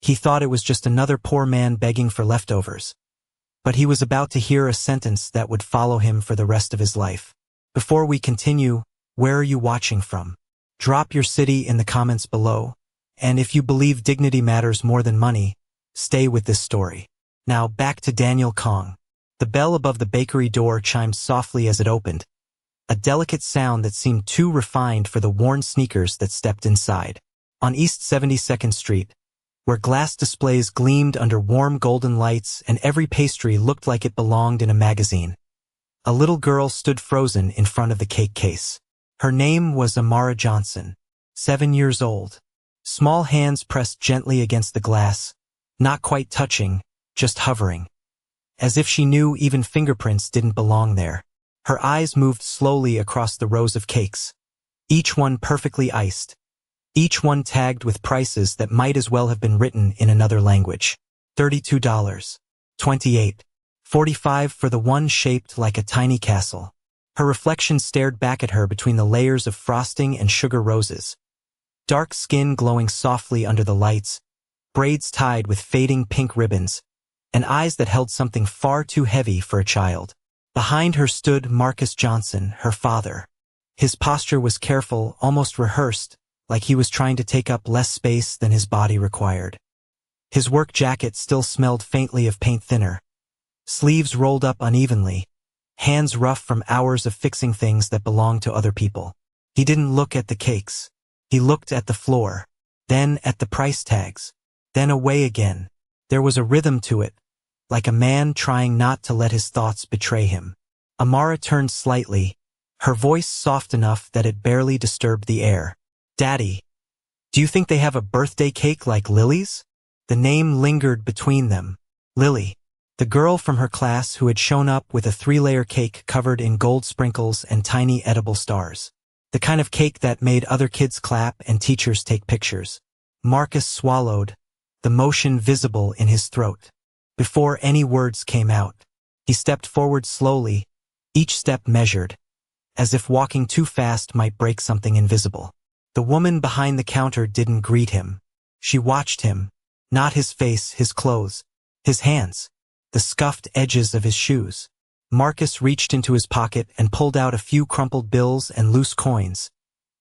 He thought it was just another poor man begging for leftovers. But he was about to hear a sentence that would follow him for the rest of his life. Before we continue, where are you watching from? Drop your city in the comments below. And if you believe dignity matters more than money, stay with this story. Now back to Daniel Kong. The bell above the bakery door chimed softly as it opened, a delicate sound that seemed too refined for the worn sneakers that stepped inside. On East 72nd Street, where glass displays gleamed under warm golden lights and every pastry looked like it belonged in a magazine, a little girl stood frozen in front of the cake case. Her name was Amara Johnson, 7 years old. Small hands pressed gently against the glass, not quite touching, just hovering. As if she knew even fingerprints didn't belong there. Her eyes moved slowly across the rows of cakes, each one perfectly iced, each one tagged with prices that might as well have been written in another language. $32, $28, $45 for the one shaped like a tiny castle. Her reflection stared back at her between the layers of frosting and sugar roses. Dark skin glowing softly under the lights, braids tied with fading pink ribbons, and eyes that held something far too heavy for a child. Behind her stood Marcus Johnson, her father. His posture was careful, almost rehearsed, like he was trying to take up less space than his body required. His work jacket still smelled faintly of paint thinner. Sleeves rolled up unevenly, hands rough from hours of fixing things that belonged to other people. He didn't look at the cakes. He looked at the floor, then at the price tags, then away again. There was a rhythm to it, like a man trying not to let his thoughts betray him. Amara turned slightly, her voice soft enough that it barely disturbed the air. "Daddy, do you think they have a birthday cake like Lily's?" The name lingered between them. Lily, the girl from her class who had shown up with a 3-layer cake covered in gold sprinkles and tiny edible stars. The kind of cake that made other kids clap and teachers take pictures. Marcus swallowed, the motion visible in his throat. Before any words came out, he stepped forward slowly, each step measured, as if walking too fast might break something invisible. The woman behind the counter didn't greet him. She watched him, not his face, his clothes, his hands, the scuffed edges of his shoes. Marcus reached into his pocket and pulled out a few crumpled bills and loose coins,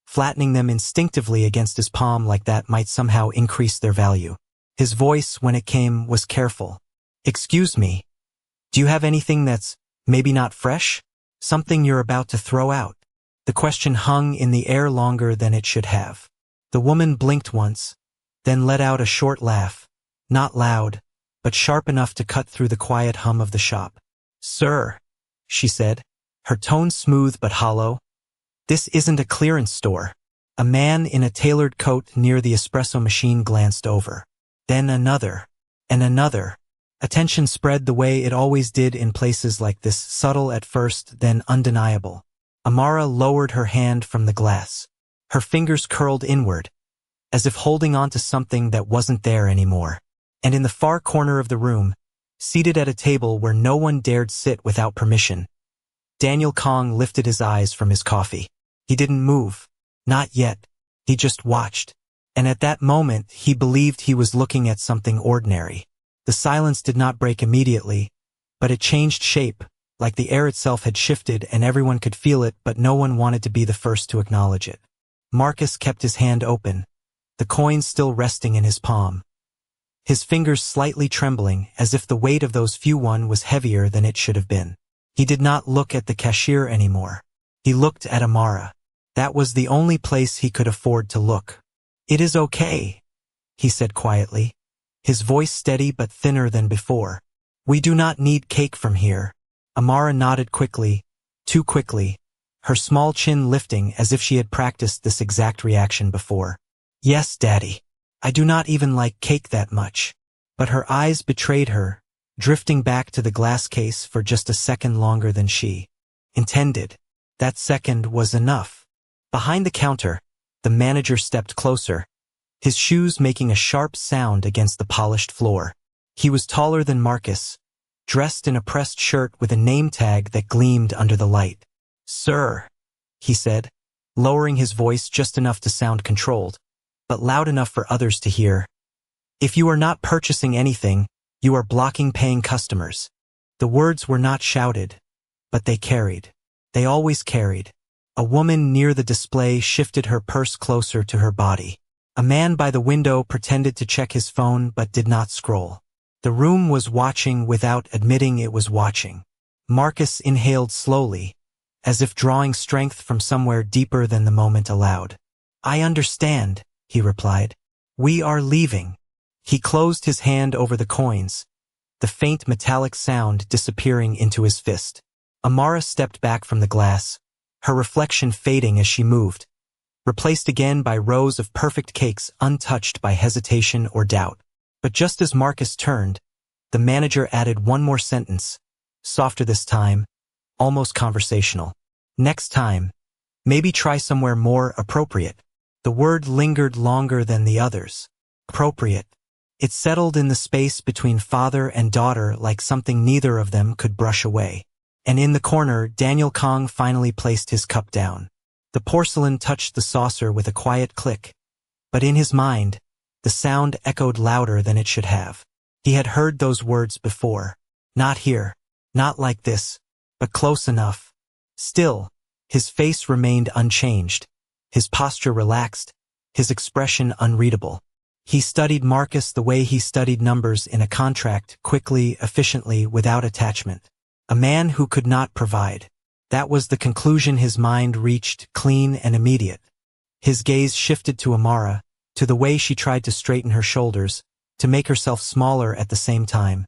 flattening them instinctively against his palm like that might somehow increase their value. His voice, when it came, was careful. "Excuse me, do you have anything that's maybe not fresh? Something you're about to throw out?" The question hung in the air longer than it should have. The woman blinked once, then let out a short laugh, not loud, but sharp enough to cut through the quiet hum of the shop. "Sir," she said, her tone smooth but hollow, "this isn't a clearance store." A man in a tailored coat near the espresso machine glanced over. Then another, and another. Attention spread the way it always did in places like this, subtle at first, then undeniable. Amara lowered her hand from the glass. Her fingers curled inward, as if holding on to something that wasn't there anymore. And in the far corner of the room, seated at a table where no one dared sit without permission, Daniel Kong lifted his eyes from his coffee. He didn't move. Not yet. He just watched. And at that moment, he believed he was looking at something ordinary. The silence did not break immediately, but it changed shape, like the air itself had shifted and everyone could feel it, but no one wanted to be the first to acknowledge it. Marcus kept his hand open, the coins still resting in his palm. His fingers slightly trembling, as if the weight of those few won was heavier than it should have been. He did not look at the cashier anymore. He looked at Amara. That was the only place he could afford to look. "It is okay," he said quietly, his voice steady but thinner than before. "We do not need cake from here." Amara nodded quickly, too quickly, her small chin lifting as if she had practiced this exact reaction before. "Yes, Daddy. I do not even like cake that much." But her eyes betrayed her, drifting back to the glass case for just a second longer than she intended. That second was enough. Behind the counter, the manager stepped closer, his shoes making a sharp sound against the polished floor. He was taller than Marcus, dressed in a pressed shirt with a name tag that gleamed under the light. "Sir," he said, lowering his voice just enough to sound controlled, but loud enough for others to hear. If you are not purchasing anything, you are blocking paying customers. The words were not shouted, but they carried. They always carried. A woman near the display shifted her purse closer to her body. A man by the window pretended to check his phone but did not scroll. The room was watching without admitting it was watching. Marcus inhaled slowly, as if drawing strength from somewhere deeper than the moment allowed. "I understand," he replied. "We are leaving." He closed his hand over the coins, the faint metallic sound disappearing into his fist. Amara stepped back from the glass, her reflection fading as she moved, replaced again by rows of perfect cakes untouched by hesitation or doubt. But just as Marcus turned, the manager added one more sentence, softer this time, almost conversational. "Next time, maybe try somewhere more appropriate." The word lingered longer than the others. Appropriate. It settled in the space between father and daughter like something neither of them could brush away. And in the corner, Daniel Kong finally placed his cup down. The porcelain touched the saucer with a quiet click, but in his mind, the sound echoed louder than it should have. He had heard those words before. Not here, not like this, but close enough. Still, his face remained unchanged, his posture relaxed, his expression unreadable. He studied Marcus the way he studied numbers in a contract, quickly, efficiently, without attachment. A man who could not provide. That was the conclusion his mind reached, clean and immediate. His gaze shifted to Amara, to the way she tried to straighten her shoulders, to make herself smaller at the same time.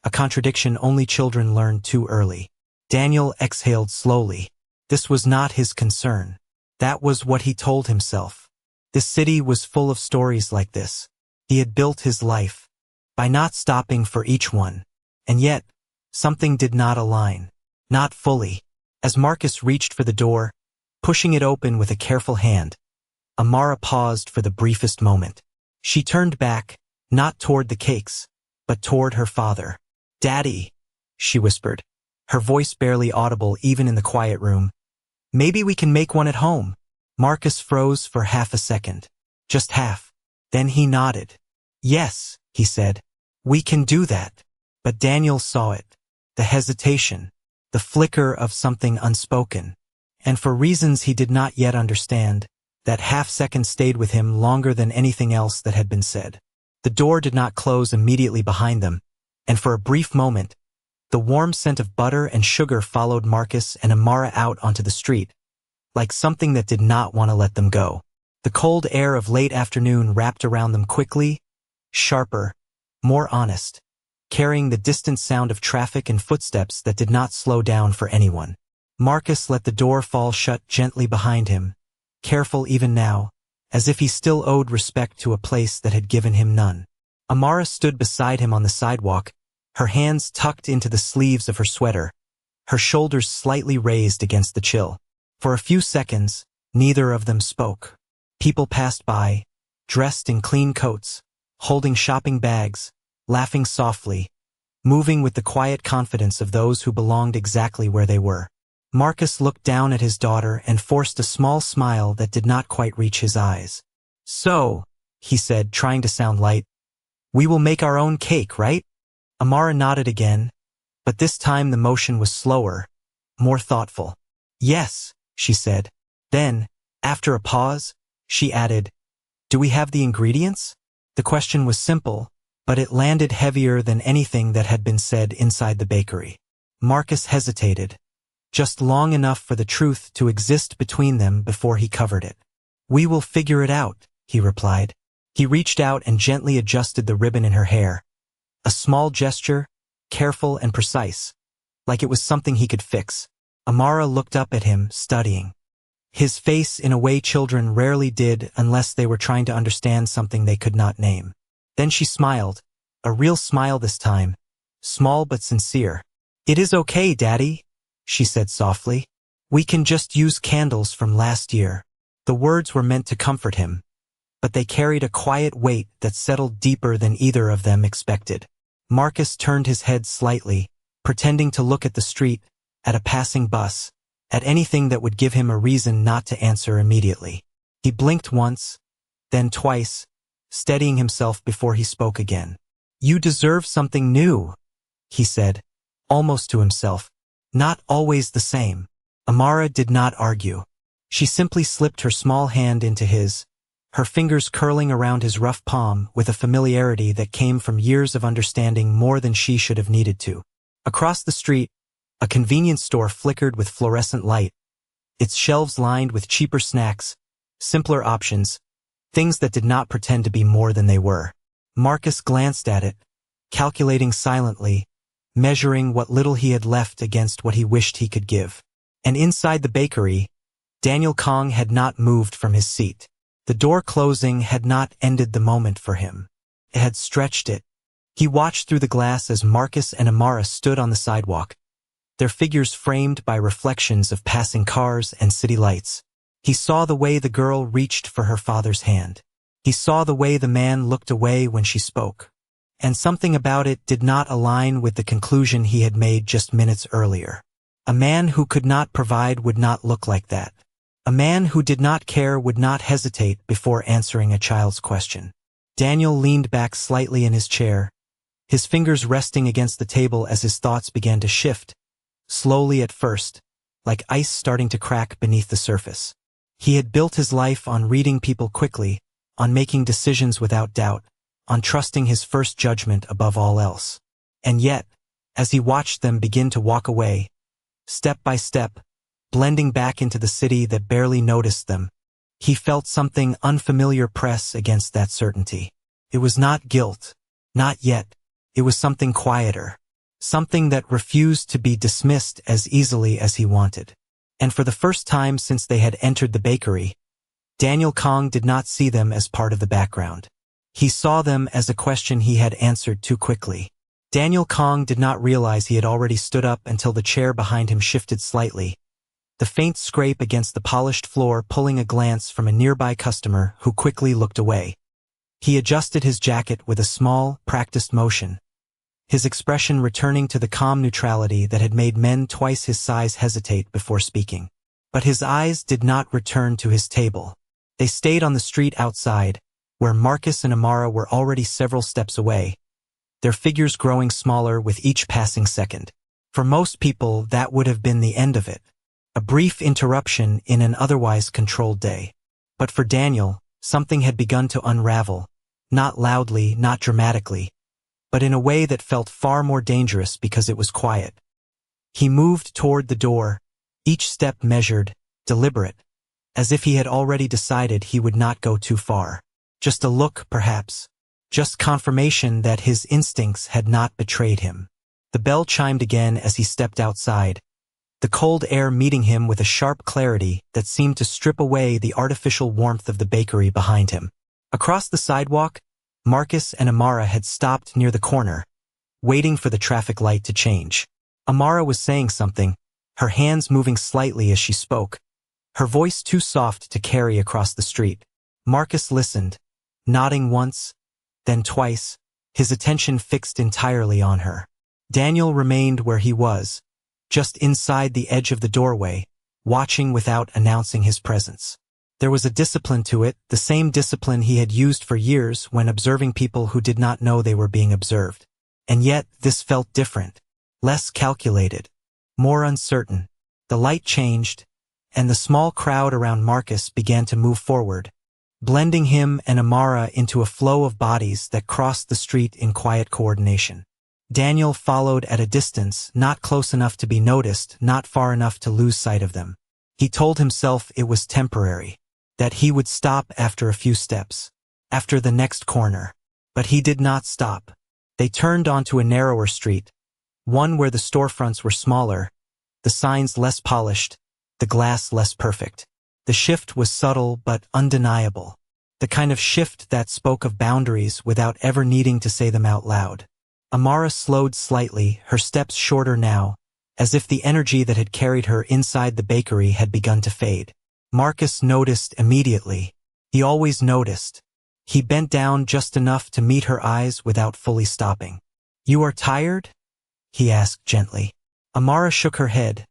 A contradiction only children learn too early. Daniel exhaled slowly. This was not his concern. That was what he told himself. This city was full of stories like this. He had built his life by not stopping for each one. And yet, something did not align. Not fully. As Marcus reached for the door, pushing it open with a careful hand, Amara paused for the briefest moment. She turned back, not toward the cakes, but toward her father. "Daddy," she whispered, her voice barely audible even in the quiet room. "Maybe we can make one at home." Marcus froze for half a second. Just half. Then he nodded. "Yes," he said. "We can do that." But Daniel saw it. The hesitation. The flicker of something unspoken. And for reasons he did not yet understand, that half-second stayed with him longer than anything else that had been said. The door did not close immediately behind them, and for a brief moment, the warm scent of butter and sugar followed Marcus and Amara out onto the street, like something that did not want to let them go. The cold air of late afternoon wrapped around them quickly, sharper, more honest, carrying the distant sound of traffic and footsteps that did not slow down for anyone. Marcus let the door fall shut gently behind him, careful even now, as if he still owed respect to a place that had given him none. Amara stood beside him on the sidewalk, her hands tucked into the sleeves of her sweater, her shoulders slightly raised against the chill. For a few seconds, neither of them spoke. People passed by, dressed in clean coats, holding shopping bags, laughing softly, moving with the quiet confidence of those who belonged exactly where they were. Marcus looked down at his daughter and forced a small smile that did not quite reach his eyes. "So," he said, trying to sound light, "we will make our own cake, right?" Amara nodded again, but this time the motion was slower, more thoughtful. "Yes," she said. Then, after a pause, she added, "Do we have the ingredients?" The question was simple, but it landed heavier than anything that had been said inside the bakery. Marcus hesitated, just long enough for the truth to exist between them before he covered it. "We will figure it out," he replied. He reached out and gently adjusted the ribbon in her hair. A small gesture, careful and precise, like it was something he could fix. Amara looked up at him, studying his face in a way children rarely did unless they were trying to understand something they could not name. Then she smiled, a real smile this time, small but sincere. "It is okay, Daddy," she said softly. "We can just use candles from last year." The words were meant to comfort him, but they carried a quiet weight that settled deeper than either of them expected. Marcus turned his head slightly, pretending to look at the street, at a passing bus, at anything that would give him a reason not to answer immediately. He blinked once, then twice, steadying himself before he spoke again. "You deserve something new," he said, almost to himself. "Not always the same." Amara did not argue. She simply slipped her small hand into his, her fingers curling around his rough palm with a familiarity that came from years of understanding more than she should have needed to. Across the street, a convenience store flickered with fluorescent light, its shelves lined with cheaper snacks, simpler options, things that did not pretend to be more than they were. Marcus glanced at it, calculating silently, measuring what little he had left against what he wished he could give. And inside the bakery, Daniel Kong had not moved from his seat. The door closing had not ended the moment for him. It had stretched it. He watched through the glass as Marcus and Amara stood on the sidewalk, their figures framed by reflections of passing cars and city lights. He saw the way the girl reached for her father's hand. He saw the way the man looked away when she spoke. And something about it did not align with the conclusion he had made just minutes earlier. A man who could not provide would not look like that. A man who did not care would not hesitate before answering a child's question. Daniel leaned back slightly in his chair, his fingers resting against the table as his thoughts began to shift, slowly at first, like ice starting to crack beneath the surface. He had built his life on reading people quickly, on making decisions without doubt, on trusting his first judgment above all else. And yet, as he watched them begin to walk away, step by step, blending back into the city that barely noticed them, he felt something unfamiliar press against that certainty. It was not guilt, not yet. It was something quieter, something that refused to be dismissed as easily as he wanted. And for the first time since they had entered the bakery, Daniel Kong did not see them as part of the background. He saw them as a question he had answered too quickly. Daniel Kong did not realize he had already stood up until the chair behind him shifted slightly, the faint scrape against the polished floor pulling a glance from a nearby customer who quickly looked away. He adjusted his jacket with a small, practiced motion, his expression returning to the calm neutrality that had made men twice his size hesitate before speaking. But his eyes did not return to his table. They stayed on the street outside, where Marcus and Amara were already several steps away, their figures growing smaller with each passing second. For most people, that would have been the end of it, a brief interruption in an otherwise controlled day. But for Daniel, something had begun to unravel, not loudly, not dramatically, but in a way that felt far more dangerous because it was quiet. He moved toward the door, each step measured, deliberate, as if he had already decided he would not go too far. Just a look, perhaps. Just confirmation that his instincts had not betrayed him. The bell chimed again as he stepped outside, the cold air meeting him with a sharp clarity that seemed to strip away the artificial warmth of the bakery behind him. Across the sidewalk, Marcus and Amara had stopped near the corner, waiting for the traffic light to change. Amara was saying something, her hands moving slightly as she spoke, her voice too soft to carry across the street. Marcus listened, nodding once, then twice, his attention fixed entirely on her. Daniel remained where he was, just inside the edge of the doorway, watching without announcing his presence. There was a discipline to it, the same discipline he had used for years when observing people who did not know they were being observed. And yet, this felt different, less calculated, more uncertain. The light changed, and the small crowd around Marcus began to move forward, blending him and Amara into a flow of bodies that crossed the street in quiet coordination. Daniel followed at a distance, not close enough to be noticed, not far enough to lose sight of them. He told himself it was temporary, that he would stop after a few steps, after the next corner. But he did not stop. They turned onto a narrower street, one where the storefronts were smaller, the signs less polished, the glass less perfect. The shift was subtle but undeniable, the kind of shift that spoke of boundaries without ever needing to say them out loud. Amara slowed slightly, her steps shorter now, as if the energy that had carried her inside the bakery had begun to fade. Marcus noticed immediately. He always noticed. He bent down just enough to meet her eyes without fully stopping. "You are tired?" he asked gently. Amara shook her head,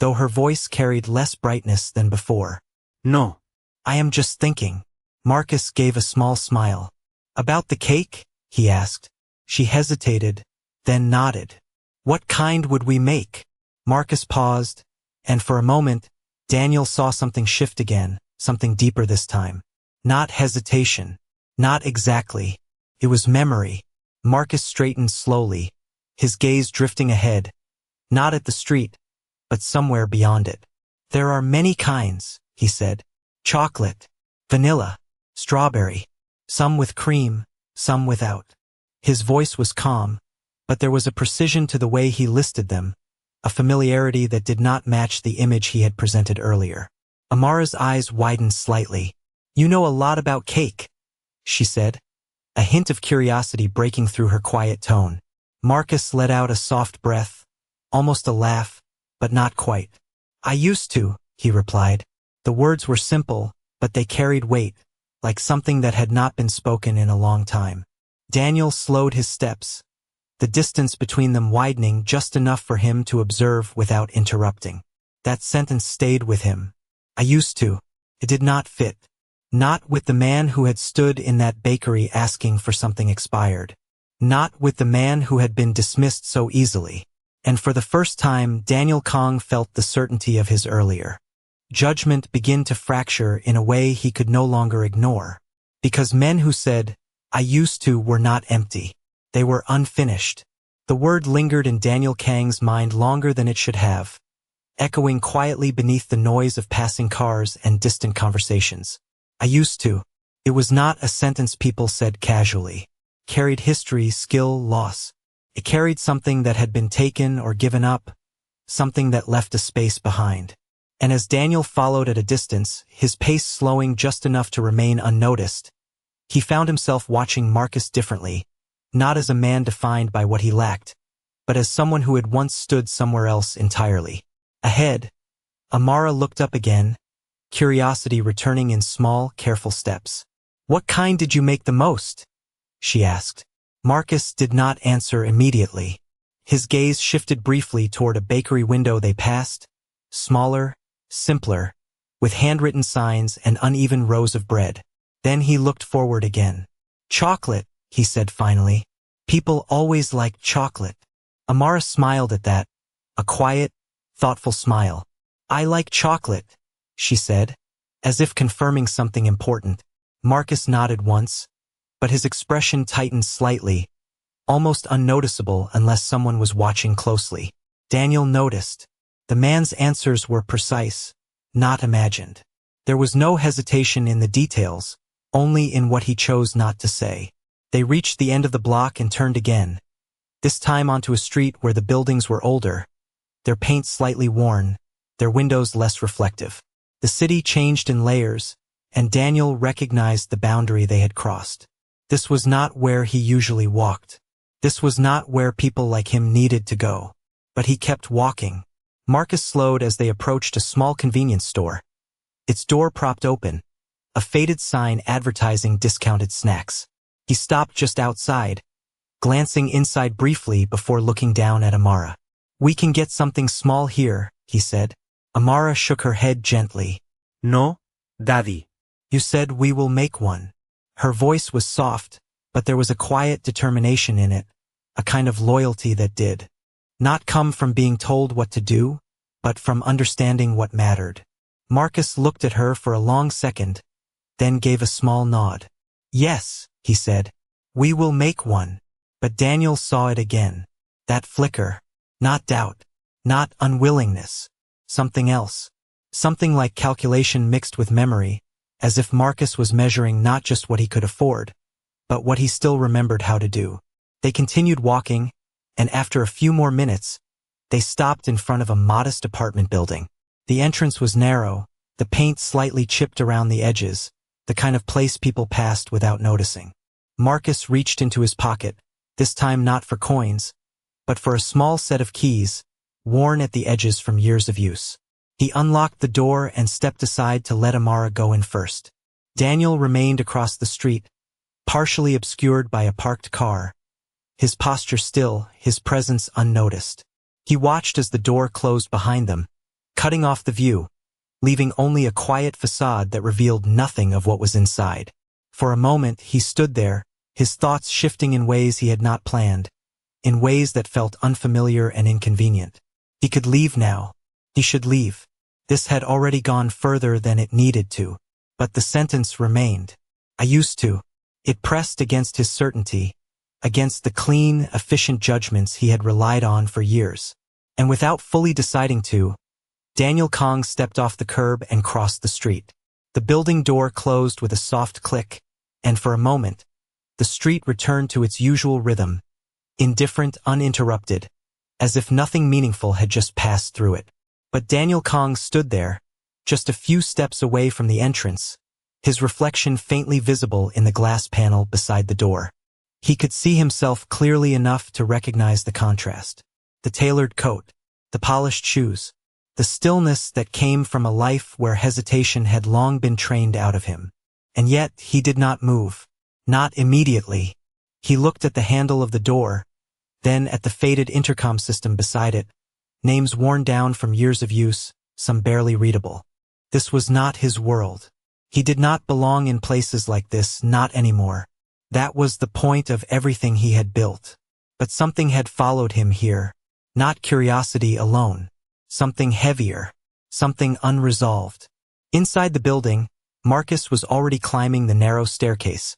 though her voice carried less brightness than before. "No. I am just thinking." Marcus gave a small smile. About the cake? He asked. She hesitated, then nodded. What kind would we make? Marcus paused, and for a moment, Daniel saw something shift again, something deeper this time. Not hesitation. Not exactly. It was memory. Marcus straightened slowly, his gaze drifting ahead, not at the street, but somewhere beyond it. There are many kinds, he said. Chocolate, vanilla, strawberry, some with cream, some without. His voice was calm, but there was a precision to the way he listed them, a familiarity that did not match the image he had presented earlier. Amara's eyes widened slightly. You know a lot about cake, she said, a hint of curiosity breaking through her quiet tone. Marcus let out a soft breath, almost a laugh, but not quite. I used to, he replied. The words were simple, but they carried weight, like something that had not been spoken in a long time. Daniel slowed his steps, the distance between them widening just enough for him to observe without interrupting. That sentence stayed with him. I used to. It did not fit. Not with the man who had stood in that bakery asking for something expired. Not with the man who had been dismissed so easily. And for the first time, Daniel Kong felt the certainty of his earlier judgment begin to fracture in a way he could no longer ignore. Because men who said, I used to, were not empty. They were unfinished. The word lingered in Daniel Kang's mind longer than it should have, echoing quietly beneath the noise of passing cars and distant conversations. I used to. It was not a sentence people said casually. Carried history, skill, loss. It carried something that had been taken or given up, something that left a space behind. And as Daniel followed at a distance, his pace slowing just enough to remain unnoticed, he found himself watching Marcus differently, not as a man defined by what he lacked, but as someone who had once stood somewhere else entirely. Ahead, Amara looked up again, curiosity returning in small, careful steps. What kind did you make the most? She asked. Marcus did not answer immediately. His gaze shifted briefly toward a bakery window they passed, smaller, simpler, with handwritten signs and uneven rows of bread. Then he looked forward again. Chocolate, he said finally. People always liked chocolate. Amara smiled at that, a quiet, thoughtful smile. I like chocolate, she said, as if confirming something important. Marcus nodded once, but his expression tightened slightly, almost unnoticeable unless someone was watching closely. Daniel noticed. The man's answers were precise, not imagined. There was no hesitation in the details, only in what he chose not to say. They reached the end of the block and turned again, this time onto a street where the buildings were older, their paint slightly worn, their windows less reflective. The city changed in layers, and Daniel recognized the boundary they had crossed. This was not where he usually walked. This was not where people like him needed to go. But he kept walking. Marcus slowed as they approached a small convenience store. Its door propped open, a faded sign advertising discounted snacks. He stopped just outside, glancing inside briefly before looking down at Amara. We can get something small here, he said. Amara shook her head gently. No, Daddy. You said we will make one. Her voice was soft, but there was a quiet determination in it, a kind of loyalty that did not come from being told what to do, but from understanding what mattered. Marcus looked at her for a long second, then gave a small nod. Yes, he said, we will make one. But Daniel saw it again. That flicker. Not doubt. Not unwillingness. Something else. Something like calculation mixed with memory, as if Marcus was measuring not just what he could afford, but what he still remembered how to do. They continued walking, and after a few more minutes, they stopped in front of a modest apartment building. The entrance was narrow, the paint slightly chipped around the edges, the kind of place people passed without noticing. Marcus reached into his pocket, this time not for coins, but for a small set of keys, worn at the edges from years of use. He unlocked the door and stepped aside to let Amara go in first. Daniel remained across the street, partially obscured by a parked car, his posture still, his presence unnoticed. He watched as the door closed behind them, cutting off the view, leaving only a quiet facade that revealed nothing of what was inside. For a moment he stood there, his thoughts shifting in ways he had not planned, in ways that felt unfamiliar and inconvenient. He could leave now. He should leave. This had already gone further than it needed to. But the sentence remained. I used to. It pressed against his certainty, against the clean, efficient judgments he had relied on for years. And without fully deciding to, Daniel Kong stepped off the curb and crossed the street. The building door closed with a soft click, and for a moment, the street returned to its usual rhythm, indifferent, uninterrupted, as if nothing meaningful had just passed through it. But Daniel Kong stood there, just a few steps away from the entrance, his reflection faintly visible in the glass panel beside the door. He could see himself clearly enough to recognize the contrast. The tailored coat, the polished shoes, the stillness that came from a life where hesitation had long been trained out of him. And yet he did not move. Not immediately. He looked at the handle of the door, then at the faded intercom system beside it, names worn down from years of use, some barely readable. This was not his world. He did not belong in places like this, not anymore. That was the point of everything he had built. But something had followed him here. Not curiosity alone. Something heavier. Something unresolved. Inside the building, Marcus was already climbing the narrow staircase,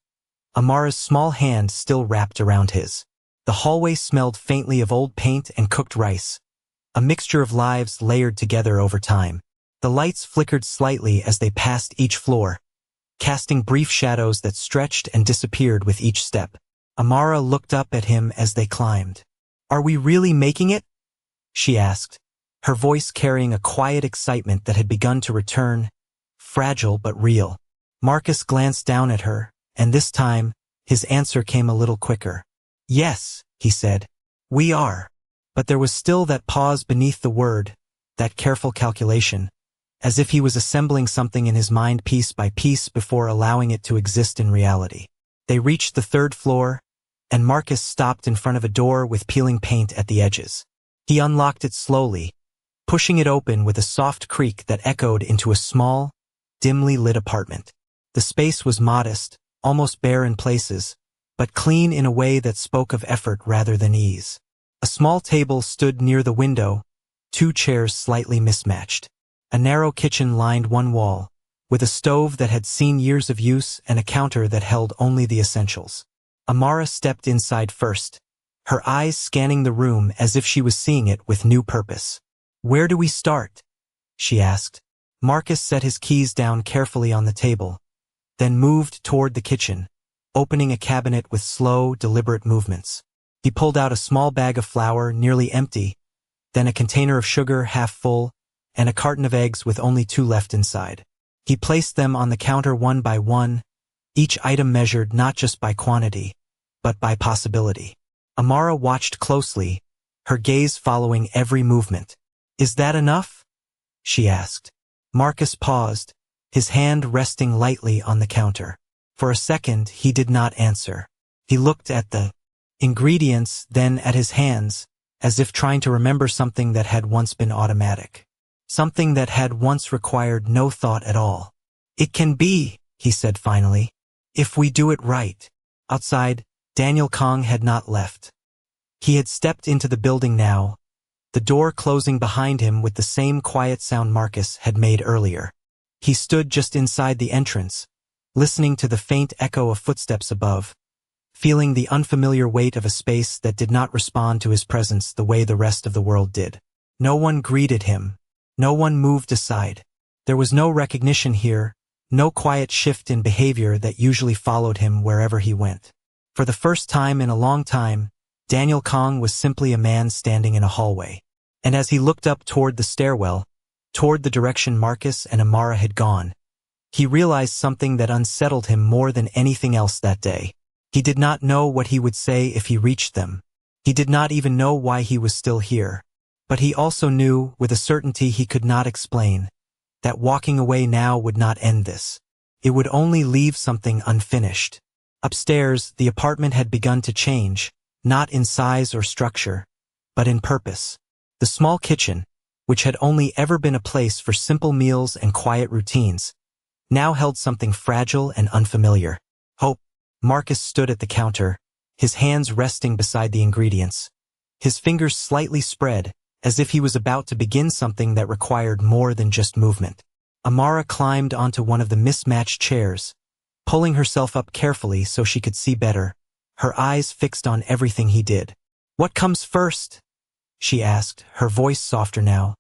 Amara's small hand still wrapped around his. The hallway smelled faintly of old paint and cooked rice, a mixture of lives layered together over time. The lights flickered slightly as they passed each floor, casting brief shadows that stretched and disappeared with each step. Amara looked up at him as they climbed. "Are we really making it?" she asked, her voice carrying a quiet excitement that had begun to return, fragile but real. Marcus glanced down at her, and this time, his answer came a little quicker. "Yes," he said, "we are." But there was still that pause beneath the word, that careful calculation, as if he was assembling something in his mind piece by piece before allowing it to exist in reality. They reached the third floor, and Marcus stopped in front of a door with peeling paint at the edges. He unlocked it slowly, pushing it open with a soft creak that echoed into a small, dimly lit apartment. The space was modest, almost bare in places, but clean in a way that spoke of effort rather than ease. A small table stood near the window, two chairs slightly mismatched. A narrow kitchen lined one wall, with a stove that had seen years of use and a counter that held only the essentials. Amara stepped inside first, her eyes scanning the room as if she was seeing it with new purpose. "Where do we start?" she asked. Marcus set his keys down carefully on the table, then moved toward the kitchen, opening a cabinet with slow, deliberate movements. He pulled out a small bag of flour, nearly empty, then a container of sugar half full, and a carton of eggs with only 2 left inside. He placed them on the counter one by one, each item measured not just by quantity, but by possibility. Amara watched closely, her gaze following every movement. "Is that enough?" she asked. Marcus paused, his hand resting lightly on the counter. For a second, he did not answer. He looked at the ingredients, then at his hands, as if trying to remember something that had once been automatic. Something that had once required no thought at all. "It can be," he said finally, "if we do it right." Outside, Daniel Kong had not left. He had stepped into the building now, the door closing behind him with the same quiet sound Marcus had made earlier. He stood just inside the entrance, listening to the faint echo of footsteps above, feeling the unfamiliar weight of a space that did not respond to his presence the way the rest of the world did. No one greeted him. No one moved aside. There was no recognition here, no quiet shift in behavior that usually followed him wherever he went. For the first time in a long time, Daniel Kong was simply a man standing in a hallway. And as he looked up toward the stairwell, toward the direction Marcus and Amara had gone, he realized something that unsettled him more than anything else that day. He did not know what he would say if he reached them. He did not even know why he was still here. But he also knew, with a certainty he could not explain, that walking away now would not end this. It would only leave something unfinished. Upstairs, the apartment had begun to change, not in size or structure, but in purpose. The small kitchen, which had only ever been a place for simple meals and quiet routines, now held something fragile and unfamiliar. Hope. Marcus stood at the counter, his hands resting beside the ingredients. His fingers slightly spread, as if he was about to begin something that required more than just movement. Amara climbed onto one of the mismatched chairs, pulling herself up carefully so she could see better, her eyes fixed on everything he did. "What comes first?" she asked, her voice softer now,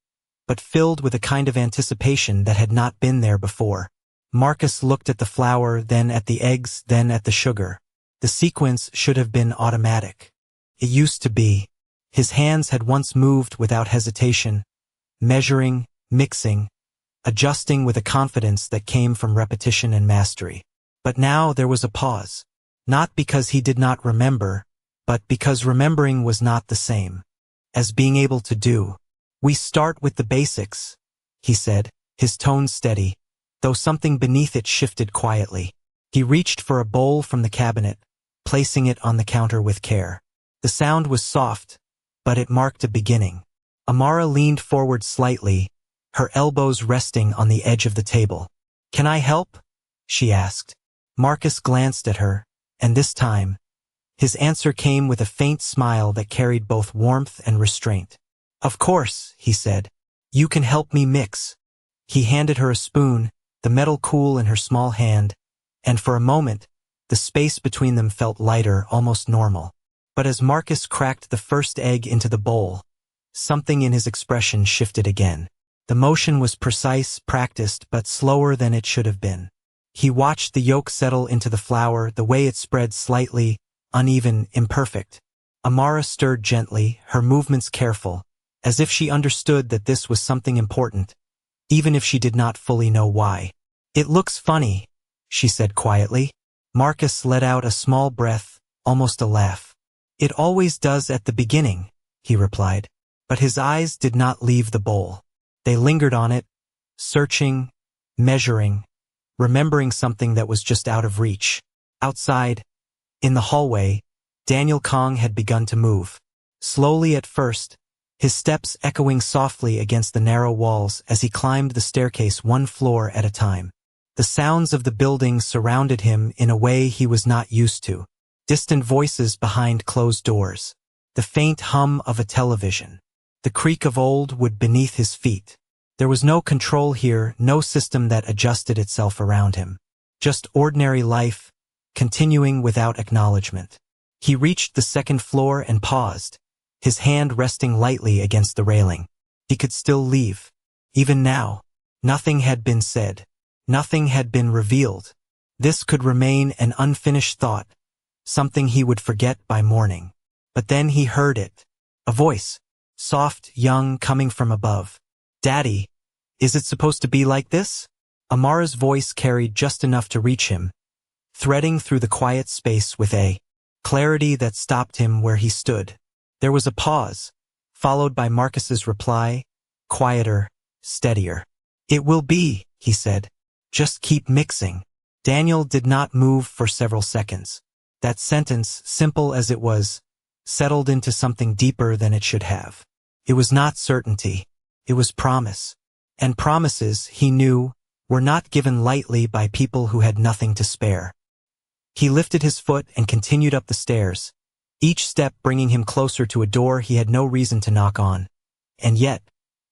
but filled with a kind of anticipation that had not been there before. Marcus looked at the flour, then at the eggs, then at the sugar. The sequence should have been automatic. It used to be. His hands had once moved without hesitation, measuring, mixing, adjusting with a confidence that came from repetition and mastery. But now there was a pause. Not because he did not remember, but because remembering was not the same as being able to do. "We start with the basics," he said, his tone steady, though something beneath it shifted quietly. He reached for a bowl from the cabinet, placing it on the counter with care. The sound was soft, but it marked a beginning. Amara leaned forward slightly, her elbows resting on the edge of the table. "Can I help?" she asked. Marcus glanced at her, and this time, his answer came with a faint smile that carried both warmth and restraint. "Of course," he said. "You can help me mix." He handed her a spoon, the metal cool in her small hand, and for a moment, the space between them felt lighter, almost normal. But as Marcus cracked the first egg into the bowl, something in his expression shifted again. The motion was precise, practiced, but slower than it should have been. He watched the yolk settle into the flour, the way it spread slightly, uneven, imperfect. Amara stirred gently, her movements careful, as if she understood that this was something important, even if she did not fully know why. "It looks funny," she said quietly. Marcus let out a small breath, almost a laugh. "It always does at the beginning," he replied. But his eyes did not leave the bowl. They lingered on it, searching, measuring, remembering something that was just out of reach. Outside, in the hallway, Daniel Kong had begun to move. Slowly at first, his steps echoing softly against the narrow walls as he climbed the staircase one floor at a time. The sounds of the building surrounded him in a way he was not used to. Distant voices behind closed doors. The faint hum of a television. The creak of old wood beneath his feet. There was no control here, no system that adjusted itself around him. Just ordinary life, continuing without acknowledgement. He reached the second floor and paused, his hand resting lightly against the railing. He could still leave. Even now, nothing had been said. Nothing had been revealed. This could remain an unfinished thought, something he would forget by morning. But then he heard it. A voice, soft, young, coming from above. "Daddy, is it supposed to be like this?" Amara's voice carried just enough to reach him, threading through the quiet space with a clarity that stopped him where he stood. There was a pause, followed by Marcus's reply, quieter, steadier. "It will be," he said. "Just keep mixing." Daniel did not move for several seconds. That sentence, simple as it was, settled into something deeper than it should have. It was not certainty. It was promise. And promises, he knew, were not given lightly by people who had nothing to spare. He lifted his foot and continued up the stairs, each step bringing him closer to a door he had no reason to knock on. And yet,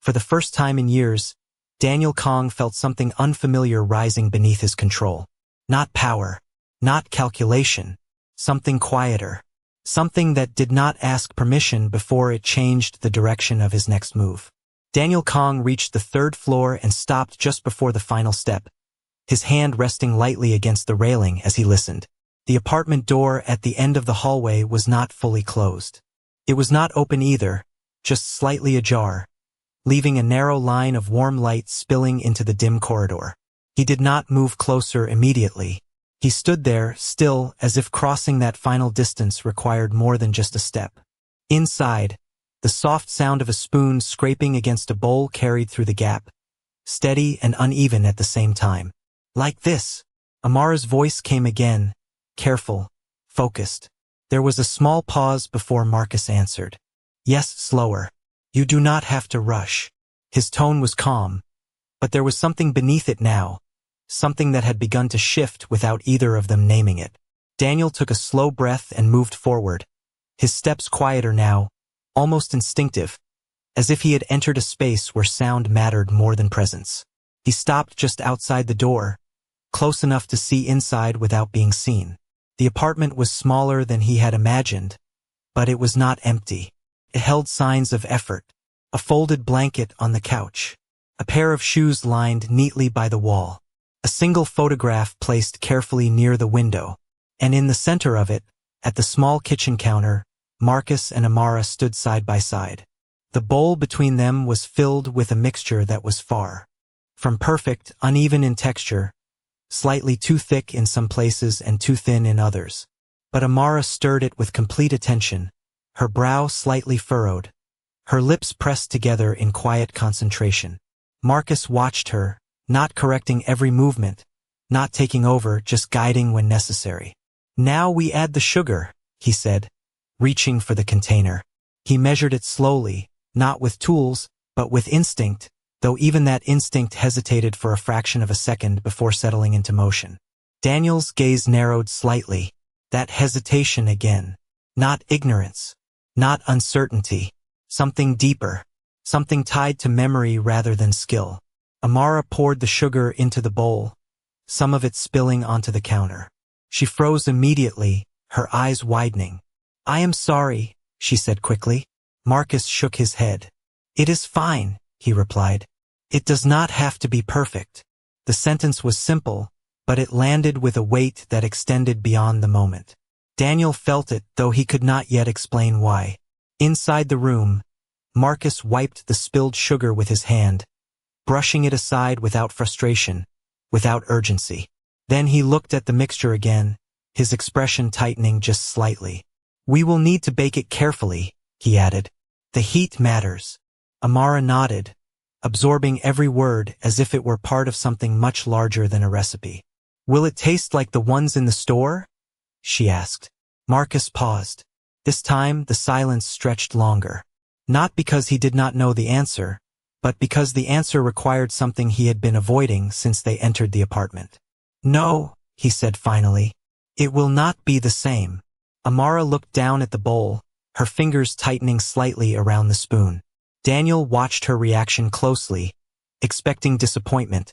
for the first time in years, Daniel Kong felt something unfamiliar rising beneath his control. Not power, not calculation, something quieter. Something that did not ask permission before it changed the direction of his next move. Daniel Kong reached the third floor and stopped just before the final step, his hand resting lightly against the railing as he listened. The apartment door at the end of the hallway was not fully closed. It was not open either, just slightly ajar, leaving a narrow line of warm light spilling into the dim corridor. He did not move closer immediately. He stood there, still, as if crossing that final distance required more than just a step. Inside, the soft sound of a spoon scraping against a bowl carried through the gap, steady and uneven at the same time. "Like this." Amara's voice came again, careful, focused. There was a small pause before Marcus answered. "Yes, slower. You do not have to rush." His tone was calm, but there was something beneath it now, something that had begun to shift without either of them naming it. Daniel took a slow breath and moved forward, his steps quieter now, almost instinctive, as if he had entered a space where sound mattered more than presence. He stopped just outside the door, close enough to see inside without being seen. The apartment was smaller than he had imagined, but it was not empty. It held signs of effort. A folded blanket on the couch, a pair of shoes lined neatly by the wall, a single photograph placed carefully near the window, and in the center of it, at the small kitchen counter, Marcus and Amara stood side by side. The bowl between them was filled with a mixture that was far from perfect, uneven in texture, slightly too thick in some places and too thin in others. But Amara stirred it with complete attention, her brow slightly furrowed, her lips pressed together in quiet concentration. Marcus watched her, not correcting every movement, not taking over, just guiding when necessary. "Now we add the sugar," he said, reaching for the container. He measured it slowly, not with tools, but with instinct, though even that instinct hesitated for a fraction of a second before settling into motion. Daniel's gaze narrowed slightly. That hesitation again. Not ignorance. Not uncertainty. Something deeper. Something tied to memory rather than skill. Amara poured the sugar into the bowl, some of it spilling onto the counter. She froze immediately, her eyes widening. "I am sorry," she said quickly. Marcus shook his head. "It is fine," he replied. "It does not have to be perfect." The sentence was simple, but it landed with a weight that extended beyond the moment. Daniel felt it, though he could not yet explain why. Inside the room, Marcus wiped the spilled sugar with his hand, brushing it aside without frustration, without urgency. Then he looked at the mixture again, his expression tightening just slightly. "We will need to bake it carefully," he added. "The heat matters." Amara nodded, absorbing every word as if it were part of something much larger than a recipe. "Will it taste like the ones in the store?" she asked. Marcus paused. This time the silence stretched longer. Not because he did not know the answer, but because the answer required something he had been avoiding since they entered the apartment. "No," he said finally. "It will not be the same." Amara looked down at the bowl, her fingers tightening slightly around the spoon. Daniel watched her reaction closely, expecting disappointment,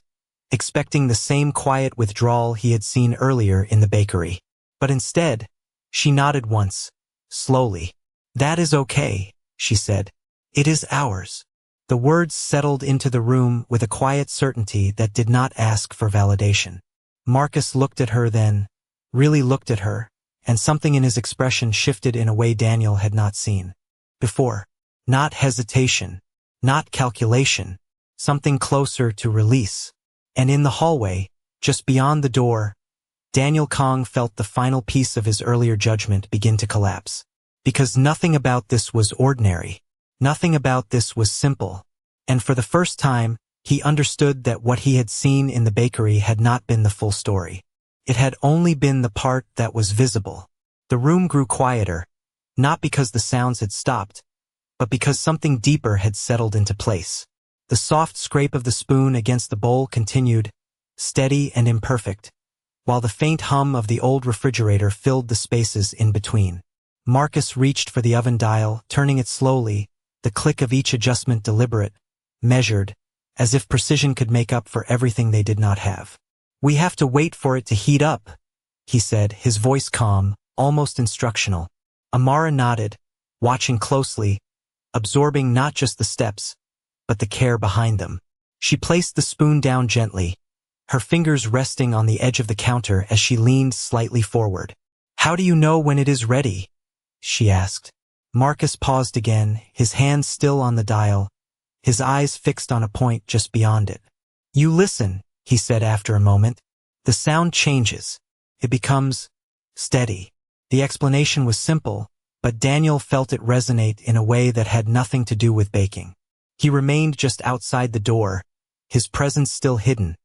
expecting the same quiet withdrawal he had seen earlier in the bakery. But instead, she nodded once, slowly. "That is okay," she said. "It is ours." The words settled into the room with a quiet certainty that did not ask for validation. Marcus looked at her then, really looked at her, and something in his expression shifted in a way Daniel had not seen before. Not hesitation, not calculation, something closer to release. And in the hallway, just beyond the door, Daniel Kong felt the final piece of his earlier judgment begin to collapse. Because nothing about this was ordinary. Nothing about this was simple. And for the first time, he understood that what he had seen in the bakery had not been the full story. It had only been the part that was visible. The room grew quieter, not because the sounds had stopped, but because something deeper had settled into place. The soft scrape of the spoon against the bowl continued, steady and imperfect, while the faint hum of the old refrigerator filled the spaces in between. Marcus reached for the oven dial, turning it slowly, the click of each adjustment deliberate, measured, as if precision could make up for everything they did not have. "We have to wait for it to heat up," he said, his voice calm, almost instructional. Amara nodded, watching closely, absorbing not just the steps, but the care behind them. She placed the spoon down gently, her fingers resting on the edge of the counter as she leaned slightly forward. "How do you know when it is ready?" she asked. Marcus paused again, his hands still on the dial, his eyes fixed on a point just beyond it. "You listen," he said after a moment. "The sound changes. It becomes steady." The explanation was simple, but Daniel felt it resonate in a way that had nothing to do with baking. He remained just outside the door, his presence still hidden,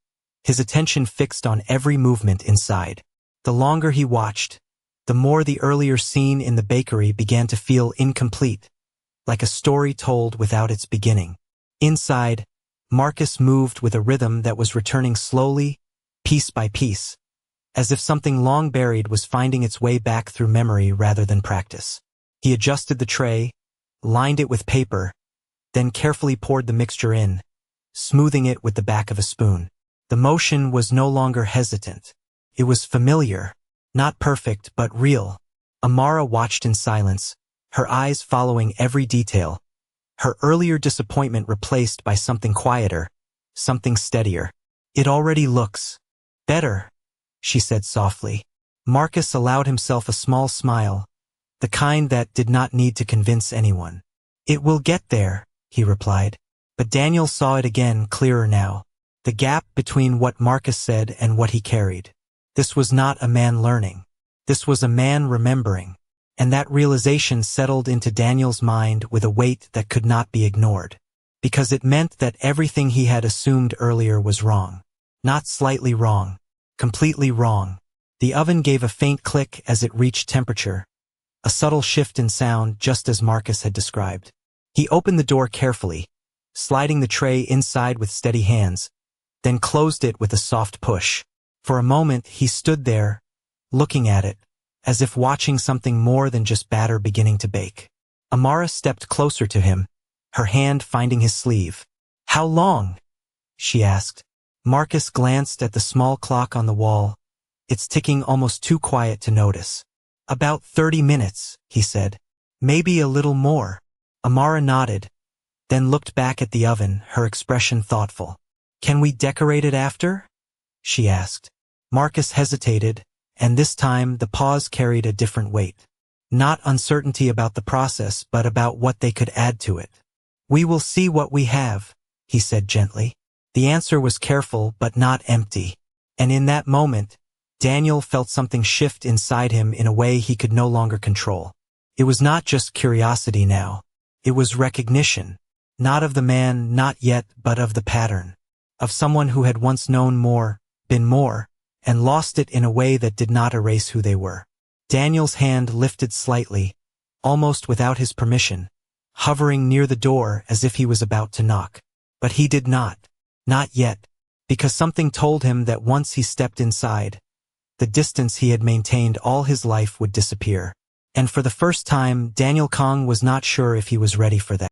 his attention fixed on every movement inside. The longer he watched, the more the earlier scene in the bakery began to feel incomplete, like a story told without its beginning. Inside, Marcus moved with a rhythm that was returning slowly, piece by piece, as if something long buried was finding its way back through memory rather than practice. He adjusted the tray, lined it with paper, then carefully poured the mixture in, smoothing it with the back of a spoon. The motion was no longer hesitant. It was familiar, not perfect but real. Amara watched in silence, her eyes following every detail, her earlier disappointment replaced by something quieter, something steadier. "It already looks better," she said softly. Marcus allowed himself a small smile, the kind that did not need to convince anyone. "It will get there," he replied. But Daniel saw it again, clearer now. The gap between what Marcus said and what he carried. This was not a man learning. This was a man remembering. And that realization settled into Daniel's mind with a weight that could not be ignored. Because it meant that everything he had assumed earlier was wrong. Not slightly wrong. Completely wrong. The oven gave a faint click as it reached temperature. A subtle shift in sound, just as Marcus had described. He opened the door carefully, sliding the tray inside with steady hands, then closed it with a soft push. For a moment he stood there, looking at it, as if watching something more than just batter beginning to bake. Amara stepped closer to him, her hand finding his sleeve. "How long?" she asked. Marcus glanced at the small clock on the wall, its ticking almost too quiet to notice. "About 30 minutes, he said. "Maybe a little more." Amara nodded, then looked back at the oven, her expression thoughtful. "Can we decorate it after?" she asked. Marcus hesitated, and this time the pause carried a different weight. Not uncertainty about the process, but about what they could add to it. "We will see what we have," he said gently. The answer was careful but not empty, and in that moment, Daniel felt something shift inside him in a way he could no longer control. It was not just curiosity now. It was recognition, not of the man, not yet, but of the pattern. Of someone who had once known more, been more, and lost it in a way that did not erase who they were. Daniel's hand lifted slightly, almost without his permission, hovering near the door as if he was about to knock. But he did not. Not yet, because something told him that once he stepped inside, the distance he had maintained all his life would disappear. And for the first time, Daniel Kong was not sure if he was ready for that.